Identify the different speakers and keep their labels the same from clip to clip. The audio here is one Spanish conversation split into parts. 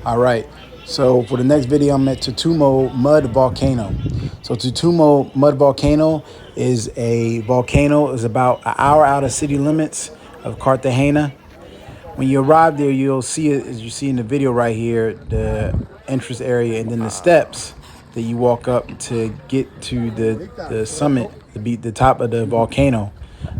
Speaker 1: All right, so for the next video, I'm at Totumo Mud Volcano. So Totumo Mud Volcano is a volcano. It's about an hour out of city limits of Cartagena. When you arrive there, you'll see it, as you see in the video right here, the entrance area and then the steps that you walk up to get to the summit, the top of the volcano.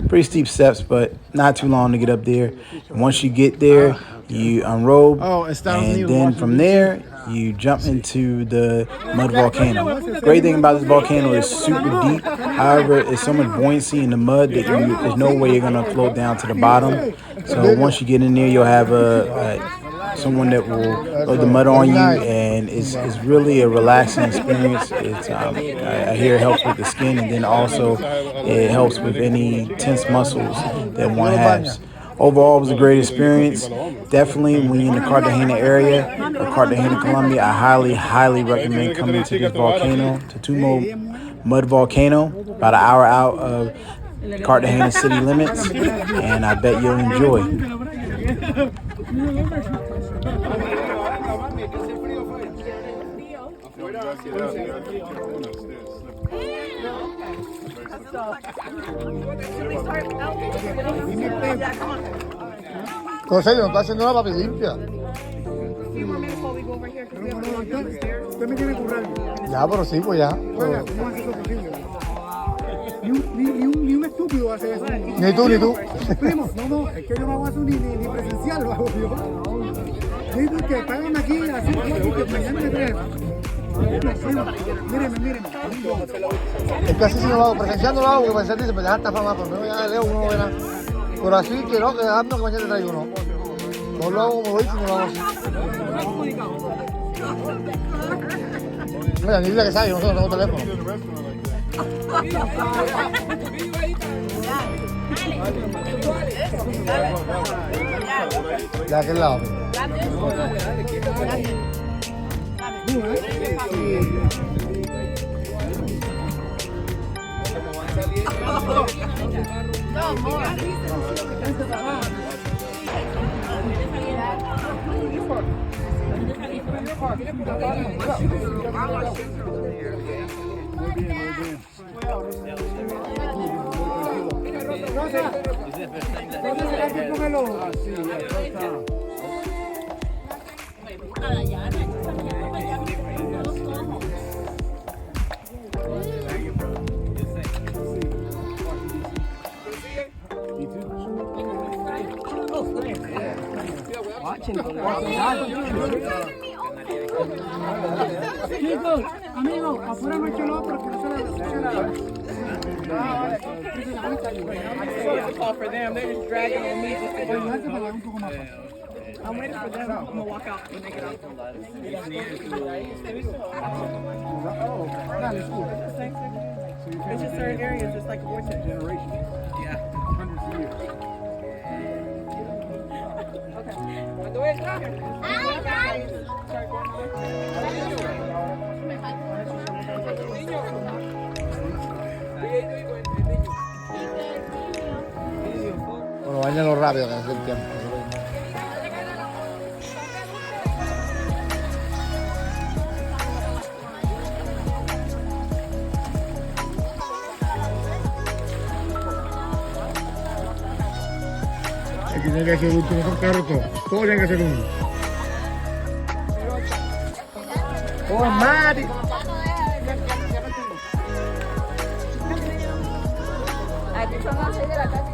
Speaker 1: Pretty steep steps, but not too long to get up there. And once you get there, you unrobe, and then from there, you jump into the mud volcano. Great thing about this volcano is super deep. However, there's so much buoyancy in the mud that there's no way you're gonna float down to the bottom. So once you get in there, you'll have someone that will load the mud on you, and it's really a relaxing experience. It's I hear it helps with the skin, and then also it helps with any tense muscles that one has. Overall, it was a great experience. Definitely, when you're in the Cartagena area or Cartagena, Colombia, I highly recommend coming to this volcano, Totumo Mud Volcano, about an hour out of Cartagena city limits, and I bet you'll enjoy.
Speaker 2: Consejo, no está haciendo una papi limpia. Ya, pero sí, pues ya.
Speaker 3: Ni un estúpido hace eso.
Speaker 2: Ni tú.
Speaker 3: Primo, no, es que yo no hago eso ni presencial, lo hago yo. Sí, porque págame aquí, así que mañana me traes. Míreme.
Speaker 2: Es que así sí no lo hago, presencial no lo hago, porque presencial dice, pues deja esta fama, pero no ya leo uno, verá. Pero así que no, que dejando que mañana te traigo uno. No lo hago como lo hice, no lo hago así. Mira, ni dile que sabe, yo no tengo teléfono. De aquel lado.
Speaker 3: Chicos, amigos, afuera no echen otro, que no se la...
Speaker 4: Call for them. They're just dragging on me just to do it. I'm waiting for them. I'm gonna walk out when they get out. It's just certain areas. It's like a vortex.
Speaker 3: Generation.
Speaker 4: Yeah.
Speaker 3: Hundreds of years.
Speaker 4: Hi guys.
Speaker 2: Bueno, bañalo rápido, que no es el tiempo. Aquí tiene que ser el último con carro, todo tiene que ser uno. ¡Oh, Mari!
Speaker 5: Aquí son las 6 de la tarde.